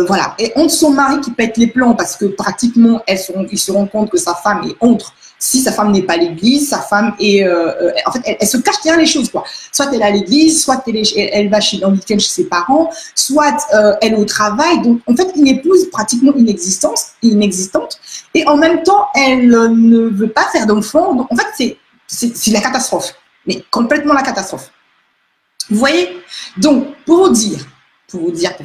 Voilà. Et entre son mari qui pète les plombs parce que pratiquement, il se rend compte que sa femme est entre. Si sa femme n'est pas à l'église, sa femme est… en fait, elle se cache derrière les choses, quoi. Soit elle est à l'église, soit elle va en week-end chez ses parents, soit elle est au travail. Donc, en fait, une épouse pratiquement inexistante. Et en même temps, elle ne veut pas faire d'enfant. Donc, en fait, c'est la catastrophe. Mais complètement la catastrophe. Vous voyez? Donc, pour vous dire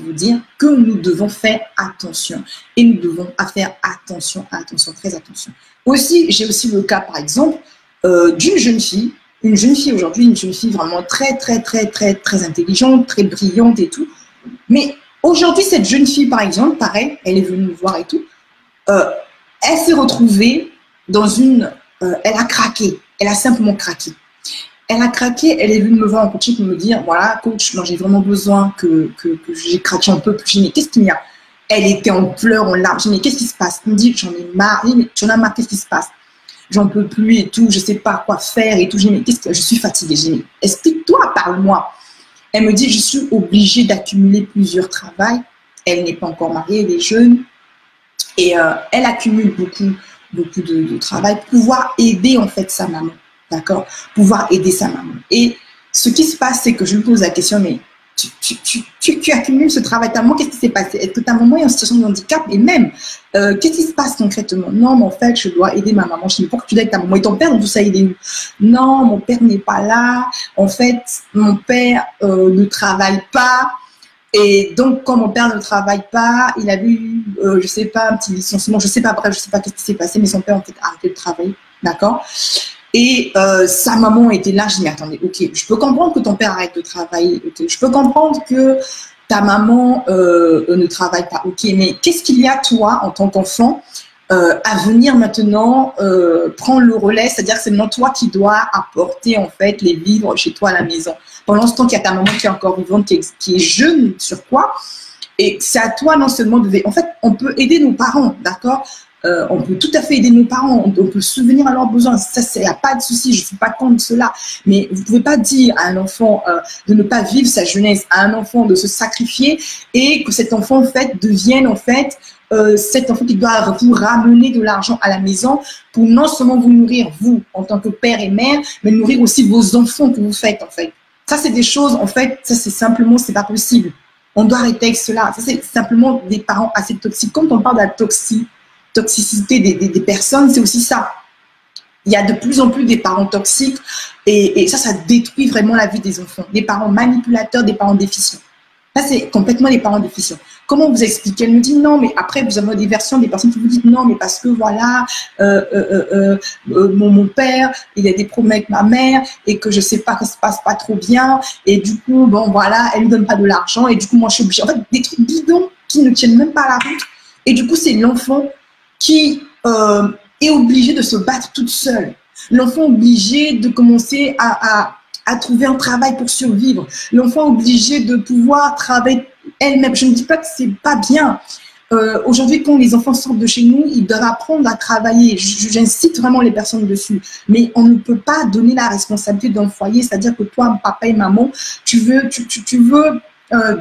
que nous devons faire attention. Et nous devons faire attention, très attention. Aussi, j'ai aussi le cas, par exemple, d'une jeune fille. Une jeune fille aujourd'hui, une jeune fille vraiment très, très, très, très, très intelligente, très brillante et tout. Mais aujourd'hui, cette jeune fille, par exemple, pareil, elle est venue me voir et tout. Elle s'est retrouvée dans une… elle a craqué. Elle a simplement craqué. Elle a craqué, elle est venue me voir en coaching pour me dire, voilà, coach, moi j'ai vraiment besoin que j'ai craqué un peu. J'ai dit, mais qu'est-ce qu'il y a? Elle était en pleurs, en larmes. J'ai dit, mais qu'est-ce qui se passe? Elle me dit, j'en ai marre. J'en ai marre, qu'est-ce qui se passe? j'en peux plus et tout, je sais pas quoi faire et tout. Je dis, mais qu'est-ce que je suis fatiguée. Je dis, mais explique-toi, parle-moi. Elle me dit, je suis obligée d'accumuler plusieurs travails. Elle n'est pas encore mariée, elle est jeune. Et elle accumule beaucoup de travail pour pouvoir aider en fait sa maman. D'accord? Pouvoir aider sa maman. Et ce qui se passe, c'est que je lui pose la question, mais tu accumules ce travail, ta maman, qu'est-ce qui s'est passé? Est-ce que ta maman est en situation de handicap? Et même, qu'est-ce qui se passe concrètement? Non, mais en fait, je dois aider ma maman. Je dis, mais pourquoi tu dois aider ta maman? Et ton père, d'où ça aider où? Non, mon père n'est pas là. En fait, mon père ne travaille pas. Et donc, quand mon père ne travaille pas, il a eu, je sais pas, un petit licenciement, je sais pas, bref, je sais pas qu'est-ce qui s'est passé, mais son père, en fait, a arrêté de travailler. D'accord? Et sa maman était là, je dis, mais attendez, ok, je peux comprendre que ton père arrête de travailler, ok, je peux comprendre que ta maman ne travaille pas, ok, mais qu'est-ce qu'il y a, toi, en tant qu'enfant, à venir maintenant prendre le relais, c'est-à-dire que c'est maintenant toi qui dois apporter, en fait, les vivres chez toi à la maison. Pendant ce temps qu'il y a ta maman qui est encore vivante, qui est jeune sur quoi, et c'est à toi non seulement de... En fait, on peut aider nos parents, d'accord? On peut tout à fait aider nos parents, on peut subvenir à leurs besoins, ça, il n'y a pas de souci, je ne suis pas contre cela. Mais vous ne pouvez pas dire à un enfant de ne pas vivre sa jeunesse, à un enfant de se sacrifier et que cet enfant, en fait, devienne, en fait, cet enfant qui doit vous ramener de l'argent à la maison pour non seulement vous nourrir, vous, en tant que père et mère, mais nourrir aussi vos enfants que vous faites, en fait. Ça, c'est des choses, en fait, ça, c'est simplement, c'est pas possible. On doit arrêter avec cela. Ça, c'est simplement des parents assez toxiques. Quand on parle de la toxicité des personnes, c'est aussi ça. Il y a de plus en plus des parents toxiques et ça détruit vraiment la vie des enfants. Des parents manipulateurs, des parents déficients. Là, c'est complètement les parents déficients. Comment vous expliquer? Elle me dit non, mais après, vous avez des versions, des personnes qui vous disent non, mais parce que voilà, mon père, il a des problèmes avec ma mère et que je sais pas que ça se passe pas trop bien. Et du coup, bon, voilà, elle ne donne pas de l'argent et du coup, moi, je suis obligée. En fait, des trucs bidons qui ne tiennent même pas à la route. Et du coup, c'est l'enfant qui est obligé de se battre toute seule. L'enfant obligé de commencer à trouver un travail pour survivre. L'enfant obligé de pouvoir travailler elle-même. Je ne dis pas que c'est pas bien. Aujourd'hui, quand les enfants sortent de chez nous, ils doivent apprendre à travailler. J'incite vraiment les personnes dessus. Mais on ne peut pas donner la responsabilité d'un foyer, c'est-à-dire que toi, papa et maman, tu veux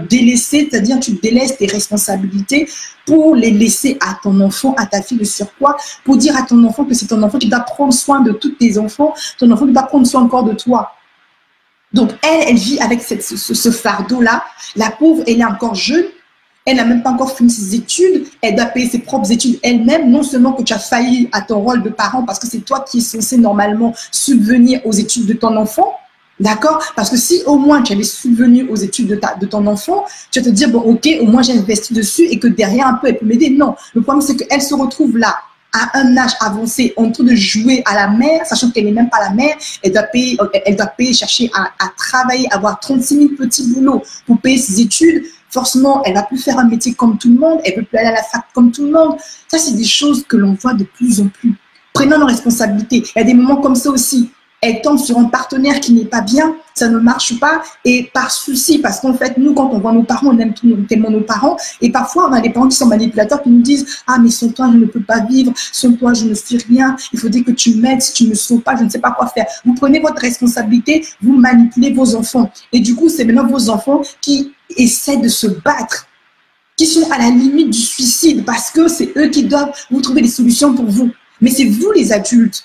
délaisser, c'est-à-dire tu délaisses tes responsabilités pour les laisser à ton enfant, à ta fille de surcroît, pour dire à ton enfant que c'est ton enfant qui doit prendre soin de tous tes enfants, ton enfant qui doit prendre soin encore de toi. Donc elle vit avec ce fardeau-là. La pauvre, elle est encore jeune, elle n'a même pas encore fini ses études, elle doit payer ses propres études elle-même, non seulement que tu as failli à ton rôle de parent parce que c'est toi qui es censé normalement subvenir aux études de ton enfant. D'accord? Parce que si au moins tu avais subvenu aux études de ton enfant, tu vas te dire, bon, ok, au moins j'ai investi dessus et que derrière un peu, elle peut m'aider. Non, le problème, c'est qu'elle se retrouve là, à un âge avancé, en train de jouer à la mère, sachant qu'elle n'est même pas la mère, elle doit payer, chercher à travailler, avoir 36 000 petits boulots pour payer ses études. Forcément, elle ne va plus faire un métier comme tout le monde, elle ne peut plus aller à la fac comme tout le monde. Ça, c'est des choses que l'on voit de plus en plus. Prenons nos responsabilités. Il y a des moments comme ça aussi. Elle tombe sur un partenaire qui n'est pas bien, ça ne marche pas, et par souci, parce qu'en fait, nous, quand on voit nos parents, on aime tellement nos parents, et parfois, on a des parents qui sont manipulateurs, qui nous disent « Ah, mais sans toi, je ne peux pas vivre, sans toi, je ne suis rien, il faudrait que tu m'aides, si tu ne me sauves pas, je ne sais pas quoi faire. » Vous prenez votre responsabilité, vous manipulez vos enfants, et du coup, c'est maintenant vos enfants qui essaient de se battre, qui sont à la limite du suicide, parce que c'est eux qui doivent vous trouver des solutions pour vous. Mais c'est vous, les adultes.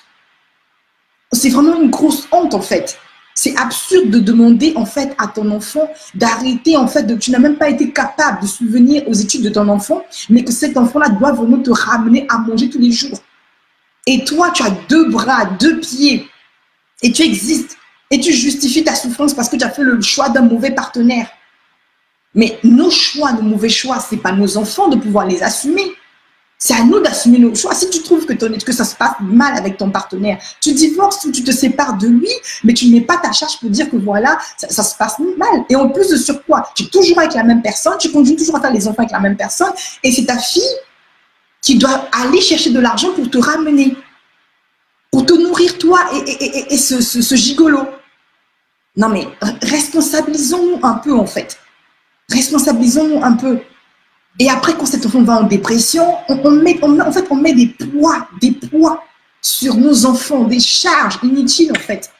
C'est vraiment une grosse honte, en fait. C'est absurde de demander, en fait, à ton enfant d'arrêter, en fait, tu n'as même pas été capable de subvenir aux études de ton enfant, mais que cet enfant-là doit vraiment te ramener à manger tous les jours. Et toi, tu as 2 bras, 2 pieds, et tu existes, et tu justifies ta souffrance parce que tu as fait le choix d'un mauvais partenaire. Mais nos choix, nos mauvais choix, ce n'est pas nos enfants de pouvoir les assumer. C'est à nous d'assumer nos choix. Si tu trouves que ça se passe mal avec ton partenaire, tu divorces ou tu te sépares de lui, mais tu ne mets pas ta charge pour dire que voilà, ça se passe mal. Et en plus de surpoids, tu es toujours avec la même personne, tu continues toujours à faire les enfants avec la même personne, et c'est ta fille qui doit aller chercher de l'argent pour te ramener, pour te nourrir toi et ce gigolo. Non mais responsabilisons-nous un peu, en fait. Responsabilisons-nous un peu. Et après, quand cet enfant va en dépression, on met des poids. sur nos enfants, des charges inutiles en fait.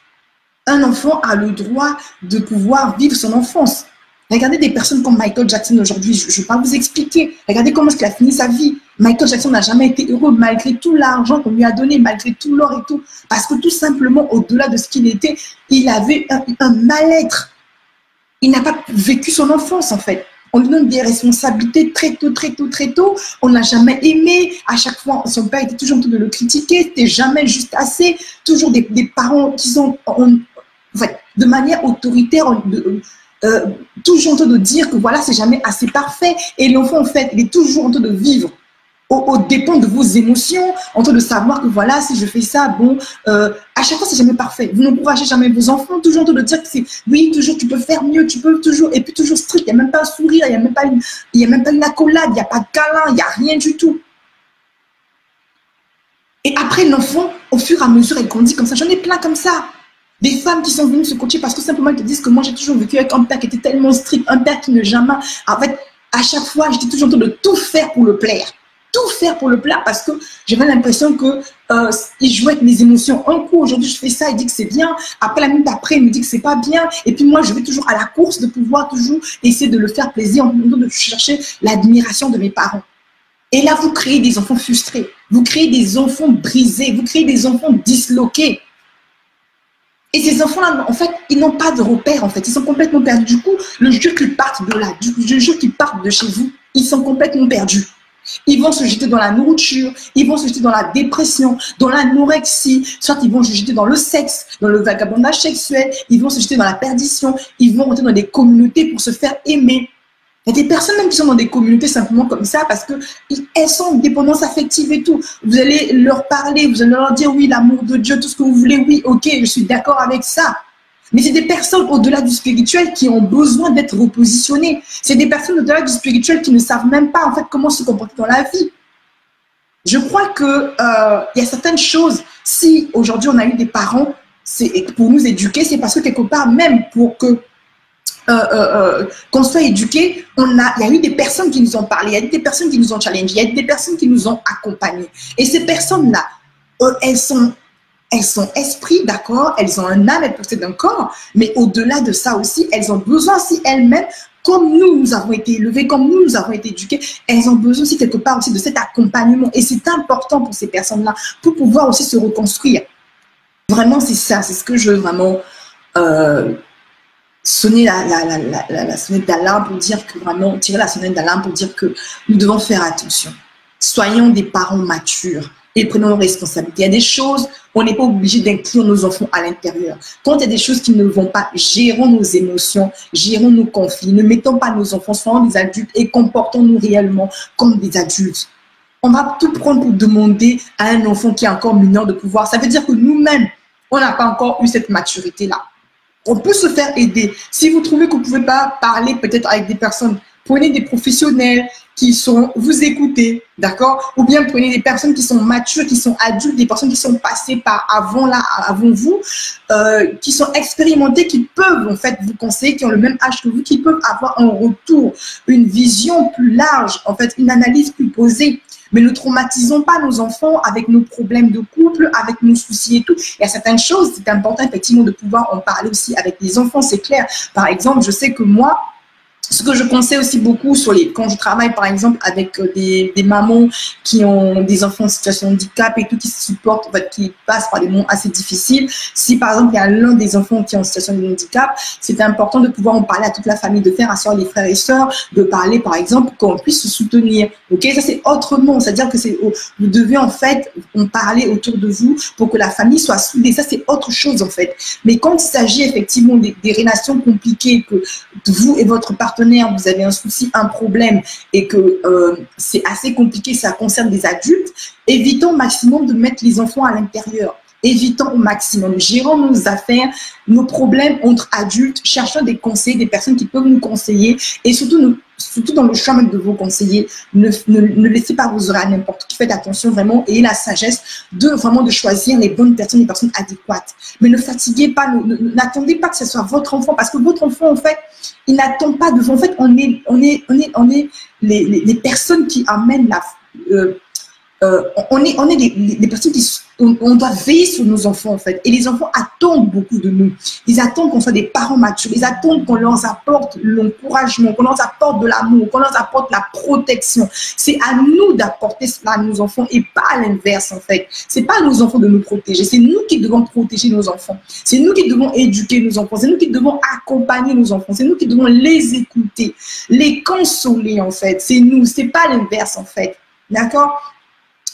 Un enfant a le droit de pouvoir vivre son enfance. Regardez des personnes comme Michael Jackson aujourd'hui, je ne vais pas vous expliquer. Regardez comment est-ce qu'il a fini sa vie. Michael Jackson n'a jamais été heureux malgré tout l'argent qu'on lui a donné, malgré tout l'or et tout. Parce que tout simplement, au-delà de ce qu'il était, il avait un mal-être. Il n'a pas vécu son enfance en fait. On lui donne des responsabilités très tôt. On ne l'a jamais aimé. À chaque fois, son père était toujours en train de le critiquer. C'était jamais juste assez. Toujours des parents qui sont en fait, de manière autoritaire, toujours en train de dire que voilà, c'est jamais assez parfait. Et l'enfant, en fait, il est toujours en train de vivre au dépend de vos émotions, en train de savoir que voilà, si je fais ça, bon, à chaque fois, c'est jamais parfait. Vous n'encouragez jamais vos enfants, toujours en train de dire que c'est, oui, toujours, tu peux faire mieux, tu peux toujours, et puis toujours strict, il n'y a même pas un sourire, il n'y a même pas une accolade, il n'y a pas de câlin, il n'y a rien du tout. Et après, l'enfant, au fur et à mesure, elle grandit comme ça. J'en ai plein comme ça. Des femmes qui sont venues se coacher parce que simplement elles te disent que moi, j'ai toujours vécu avec un père qui était tellement strict, un père qui ne jamais... En fait, à chaque fois, j'étais toujours en train de tout faire pour le plaire. Tout faire pour le plaire parce que j'avais l'impression qu'il jouait avec mes émotions. Un coup, aujourd'hui, je fais ça, il dit que c'est bien. Après, la minute après, il me dit que c'est pas bien. Et puis moi, je vais toujours à la course de pouvoir toujours essayer de le faire plaisir en train de chercher l'admiration de mes parents. Et là, vous créez des enfants frustrés. Vous créez des enfants brisés. Vous créez des enfants disloqués. Et ces enfants-là, en fait, ils n'ont pas de repère, en fait. Ils sont complètement perdus. Du coup, le jour qu'ils partent de là, le jour qu'ils partent de chez vous, ils sont complètement perdus. Ils vont se jeter dans la nourriture, ils vont se jeter dans la dépression, dans l'anorexie, soit ils vont se jeter dans le sexe, dans le vagabondage sexuel, ils vont se jeter dans la perdition, ils vont rentrer dans des communautés pour se faire aimer. Il y a des personnes même qui sont dans des communautés simplement comme ça parce qu'elles sont en dépendance affective et tout. Vous allez leur parler, vous allez leur dire oui, l'amour de Dieu, tout ce que vous voulez, oui, ok, je suis d'accord avec ça. Mais c'est des personnes au-delà du spirituel qui ont besoin d'être repositionnées. C'est des personnes au-delà du spirituel qui ne savent même pas en fait comment se comporter dans la vie. Je crois que y a certaines choses, si aujourd'hui on a eu des parents, pour nous éduquer, c'est parce que quelque part, même pour que qu'on soit éduqués, il y a eu des personnes qui nous ont parlé, il y a eu des personnes qui nous ont challengé, il y a eu des personnes qui nous ont accompagnés. Et ces personnes-là, elles sont esprits, d'accord, elles ont un âme, elles possèdent un corps, mais au-delà de ça aussi, elles ont besoin aussi elles-mêmes, comme nous avons été élevés, comme nous avons été éduqués, elles ont besoin aussi quelque part aussi de cet accompagnement. Et c'est important pour ces personnes-là, pour pouvoir aussi se reconstruire. Vraiment, c'est ça, c'est ce que je veux vraiment sonner la sonnette d'alarme pour dire que vraiment, tirer la sonnette d'alarme pour dire que nous devons faire attention. Soyons des parents matures et prenons nos responsabilités. Il y a des choses, on n'est pas obligé d'inclure nos enfants à l'intérieur. Quand il y a des choses qui ne vont pas, gérons nos émotions, gérons nos conflits, ne mettons pas nos enfants, soyons des adultes et comportons-nous réellement comme des adultes. On va tout prendre pour demander à un enfant qui est encore mineur de pouvoir. Ça veut dire que nous-mêmes, on n'a pas encore eu cette maturité-là. On peut se faire aider. Si vous trouvez que vous ne pouvez pas parler peut-être avec des personnes, prenez des professionnels qui sont, vous écoutez, d'accord? Ou bien prenez des personnes qui sont matures, qui sont adultes, des personnes qui sont passées par avant vous, qui sont expérimentées, qui peuvent en fait vous conseiller, qui ont le même âge que vous, qui peuvent avoir en retour une vision plus large, en fait une analyse plus posée. Mais ne traumatisons pas nos enfants avec nos problèmes de couple, avec nos soucis et tout. Il y a certaines choses, c'est important effectivement de pouvoir en parler aussi avec les enfants, c'est clair. Par exemple, je sais que moi, ce que je conseille aussi beaucoup quand je travaille par exemple avec des mamans qui ont des enfants en situation de handicap et tout, qui se supportent, en fait, qui passent par des moments assez difficiles. Si par exemple il y a l'un des enfants qui est en situation de handicap, c'est important de pouvoir en parler à toute la famille, de faire asseoir les frères et sœurs, de parler par exemple qu'on puisse se soutenir. Ok, ça c'est autrement, c'est-à-dire que vous devez en fait en parler autour de vous pour que la famille soit soudée. Ça c'est autre chose en fait. Mais quand il s'agit effectivement des relations compliquées, que vous et votre partenaire, vous avez un souci, un problème et que c'est assez compliqué, ça concerne des adultes, évitons au maximum de mettre les enfants à l'intérieur. Évitons au maximum, gérons nos affaires, nos problèmes entre adultes, cherchons des conseils, des personnes qui peuvent nous conseiller et surtout dans le choix même de vos conseillers, ne laissez pas vos oreilles à n'importe qui, faites attention vraiment, ayez la sagesse de choisir les bonnes personnes, les personnes adéquates. Mais ne fatiguez pas, n'attendez pas que ce soit votre enfant, parce que votre enfant, en fait, il n'attend pas de vous. En fait, on est les personnes qui amènent on est les personnes on doit veiller sur nos enfants en fait. Et les enfants attendent beaucoup de nous. Ils attendent qu'on soit des parents matures. Ils attendent qu'on leur apporte l'encouragement, qu'on leur apporte de l'amour, qu'on leur apporte la protection. C'est à nous d'apporter cela à nos enfants et pas à l'inverse en fait. C'est pas à nos enfants de nous protéger. C'est nous qui devons protéger nos enfants. C'est nous qui devons éduquer nos enfants. C'est nous qui devons accompagner nos enfants. C'est nous qui devons les écouter, les consoler en fait. C'est nous. C'est pas l'inverse en fait. D'accord?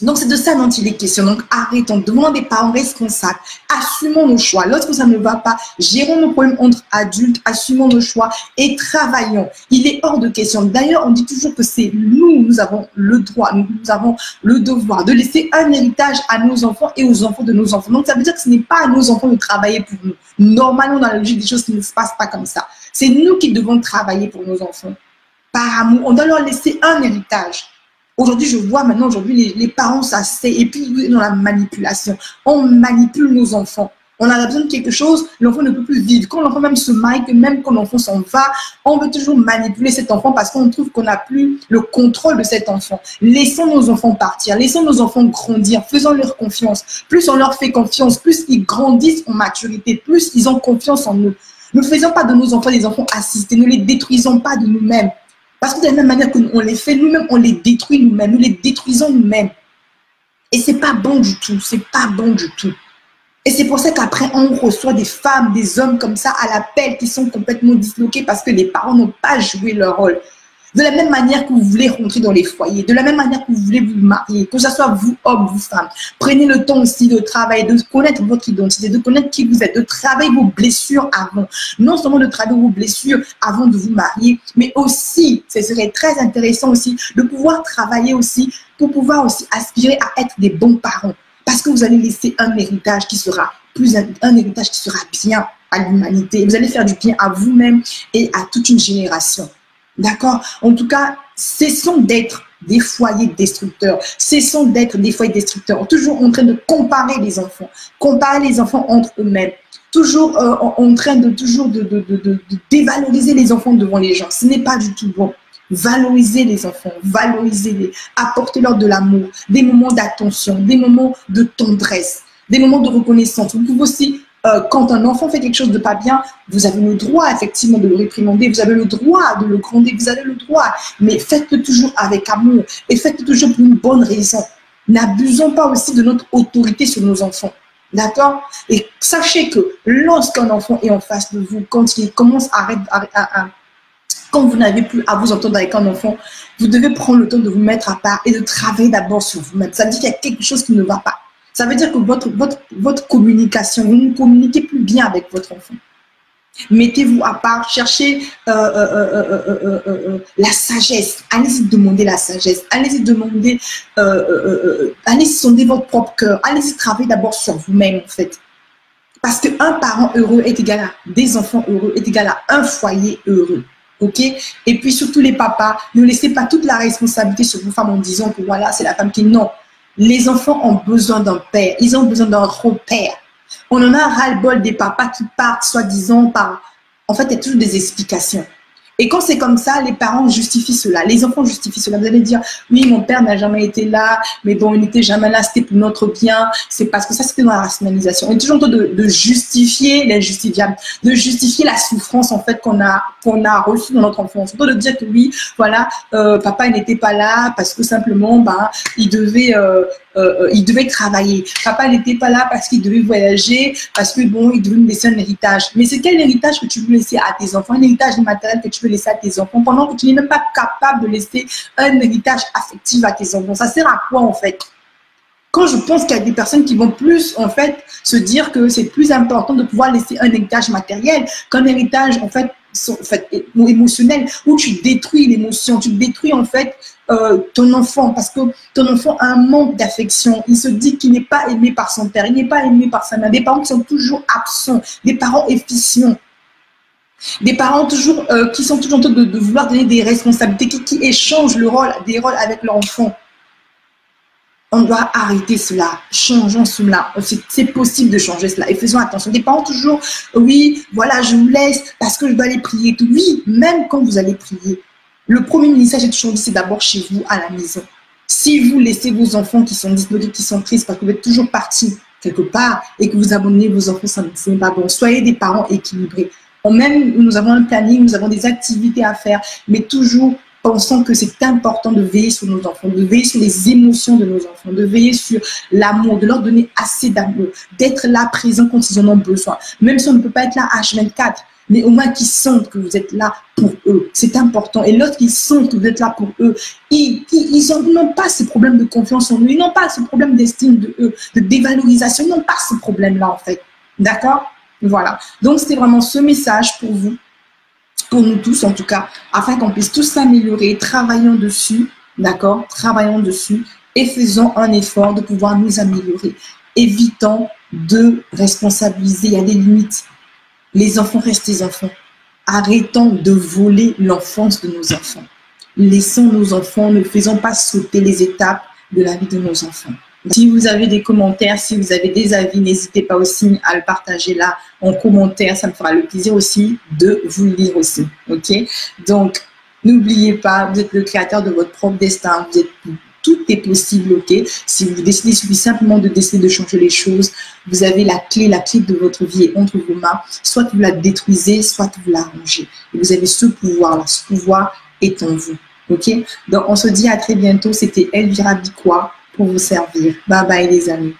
Donc, c'est de ça dont il est question. Donc, arrêtons, devenons des parents responsables, assumons nos choix. Lorsque ça ne va pas, gérons nos problèmes entre adultes, assumons nos choix et travaillons. Il est hors de question. D'ailleurs, on dit toujours que c'est nous avons le droit, nous avons le devoir de laisser un héritage à nos enfants et aux enfants de nos enfants. Donc, ça veut dire que ce n'est pas à nos enfants de travailler pour nous. Normalement, dans la logique des choses, qui ne se passent pas comme ça. C'est nous qui devons travailler pour nos enfants. Par amour, on doit leur laisser un héritage. Aujourd'hui, je vois maintenant, aujourd'hui, les parents s'asseyent et puis dans la manipulation. On manipule nos enfants. On a besoin de quelque chose, l'enfant ne peut plus vivre. Quand l'enfant même se marie, que même quand l'enfant s'en va, on veut toujours manipuler cet enfant parce qu'on trouve qu'on n'a plus le contrôle de cet enfant. Laissons nos enfants partir, laissons nos enfants grandir, faisons-leur confiance. Plus on leur fait confiance, plus ils grandissent en maturité, plus ils ont confiance en nous. Ne faisons pas de nos enfants des enfants assistés, ne les détruisons pas de nous-mêmes. Parce que de la même manière qu'on les fait, nous-mêmes, on les détruit nous-mêmes, nous les détruisons nous-mêmes. Et c'est pas bon du tout, c'est pas bon du tout. Et c'est pour ça qu'après, on reçoit des femmes, des hommes comme ça à l'appel qui sont complètement disloqués parce que les parents n'ont pas joué leur rôle. De la même manière que vous voulez rentrer dans les foyers, de la même manière que vous voulez vous marier, que ce soit vous, hommes, vous, femmes, prenez le temps aussi de travailler, de connaître votre identité, de connaître qui vous êtes, de travailler vos blessures avant. Non seulement de travailler vos blessures avant de vous marier, mais aussi, ce serait très intéressant aussi, de pouvoir travailler aussi, pour pouvoir aussi aspirer à être des bons parents. Parce que vous allez laisser un héritage qui sera un héritage qui sera bien à l'humanité. Vous allez faire du bien à vous-même et à toute une génération. D'accord? En tout cas, cessons d'être des foyers destructeurs. Cessons d'être des foyers destructeurs. Toujours en train de comparer les enfants entre eux-mêmes. Toujours en train de dévaloriser les enfants devant les gens. Ce n'est pas du tout bon. Valorisez les enfants, valorisez-les, apportez-leur de l'amour, des moments d'attention, des moments de tendresse, des moments de reconnaissance. Vous pouvez aussi, quand un enfant fait quelque chose de pas bien, vous avez le droit effectivement de le réprimander, vous avez le droit de le gronder, vous avez le droit, mais faites-le toujours avec amour et faites-le toujours pour une bonne raison. N'abusons pas aussi de notre autorité sur nos enfants. D'accord? Et sachez que lorsqu'un enfant est en face de vous, quand il commence quand vous n'avez plus à vous entendre avec un enfant, vous devez prendre le temps de vous mettre à part et de travailler d'abord sur vous-même. Ça veut dire qu'il y a quelque chose qui ne va pas. Ça veut dire que votre communication, vous ne communiquez plus bien avec votre enfant. Mettez-vous à part, cherchez la sagesse. Allez-y demander la sagesse. Allez-y demander, allez-y sonder votre propre cœur. Allez-y travailler d'abord sur vous-même, en fait. Parce qu'un parent heureux est égal à des enfants heureux, est égal à un foyer heureux. Ok? Et puis surtout les papas, ne laissez pas toute la responsabilité sur vos femmes en disant que voilà, c'est la femme qui... Non. Les enfants ont besoin d'un père, ils ont besoin d'un repère. On en a ras-le-bol des papas qui partent soi-disant par... En fait, il y a toujours des explications. Et quand c'est comme ça, les parents justifient cela, les enfants justifient cela. Vous allez dire, oui, mon père n'a jamais été là, mais bon, il n'était jamais là, c'était pour notre bien. C'est parce que ça, c'était dans la rationalisation. On est toujours en train de justifier l'injustifiable, de justifier la souffrance, en fait, qu'on a reçue dans notre enfance. On de dire que oui, voilà, papa, il n'était pas là parce que simplement, il devait travailler. Papa n'était pas là parce qu'il devait voyager, parce que bon, il devait nous laisser un héritage. Mais c'est quel héritage que tu veux laisser à tes enfants? Un héritage matériel que tu veux laisser à tes enfants pendant que tu n'es même pas capable de laisser un héritage affectif à tes enfants. Ça sert à quoi en fait? Quand je pense qu'il y a des personnes qui vont plus en fait se dire que c'est plus important de pouvoir laisser un héritage matériel qu'un héritage en fait émotionnel où tu détruis l'émotion, tu détruis en fait ton enfant parce que ton enfant a un manque d'affection. Il se dit qu'il n'est pas aimé par son père, il n'est pas aimé par sa mère. Des parents qui sont toujours absents, des parents efficients. Des parents toujours, qui sont toujours en train de vouloir donner des responsabilités, qui échangent des rôles avec leur enfant. On doit arrêter cela, changeons cela. C'est possible de changer cela et faisons attention. Des parents toujours, oui, voilà, je vous laisse parce que je dois aller prier. Oui, même quand vous allez prier, le premier message, j'ai toujours dit, c'est d'abord chez vous, à la maison. Si vous laissez vos enfants qui sont disloqués, qui sont tristes parce que vous êtes toujours partis quelque part et que vous abandonnez vos enfants, ce n'est pas bon. Soyez des parents équilibrés. Même, nous avons un planning, nous avons des activités à faire, mais toujours pensons que c'est important de veiller sur nos enfants, de veiller sur les émotions de nos enfants, de veiller sur l'amour, de leur donner assez d'amour, d'être là présent quand ils en ont besoin. Même si on ne peut pas être là H24, mais au moins qu'ils sentent que vous êtes là pour eux. C'est important. Et lorsqu'ils sentent que vous êtes là pour eux, ils n'ont pas ce problème de confiance en eux, ils n'ont pas ce problème d'estime de eux, de dévalorisation, ils n'ont pas ce problème-là en fait. D'accord? Voilà. Donc, c'était vraiment ce message pour vous, pour nous tous en tout cas, afin qu'on puisse tous s'améliorer, travaillons dessus, d'accord? Travaillons dessus et faisons un effort de pouvoir nous améliorer. Évitons de responsabiliser, il y a des limites. Les enfants restent des enfants. Arrêtons de voler l'enfance de nos enfants. Laissons nos enfants, ne faisons pas sauter les étapes de la vie de nos enfants. Si vous avez des commentaires, si vous avez des avis, n'hésitez pas aussi à le partager là en commentaire. Ça me fera le plaisir aussi de vous lire aussi. Ok? Donc, n'oubliez pas, vous êtes le créateur de votre propre destin. Vous êtes, tout est possible, ok? Si vous décidez, il suffit simplement de décider de changer les choses. Vous avez la clé de votre vie est entre vos mains. Soit vous la détruisez, soit vous la rangez. Et vous avez ce pouvoir-là. Ce pouvoir est en vous. Ok? Donc, on se dit à très bientôt. C'était Elvira Bicouat pour vous servir. Bye bye les amis.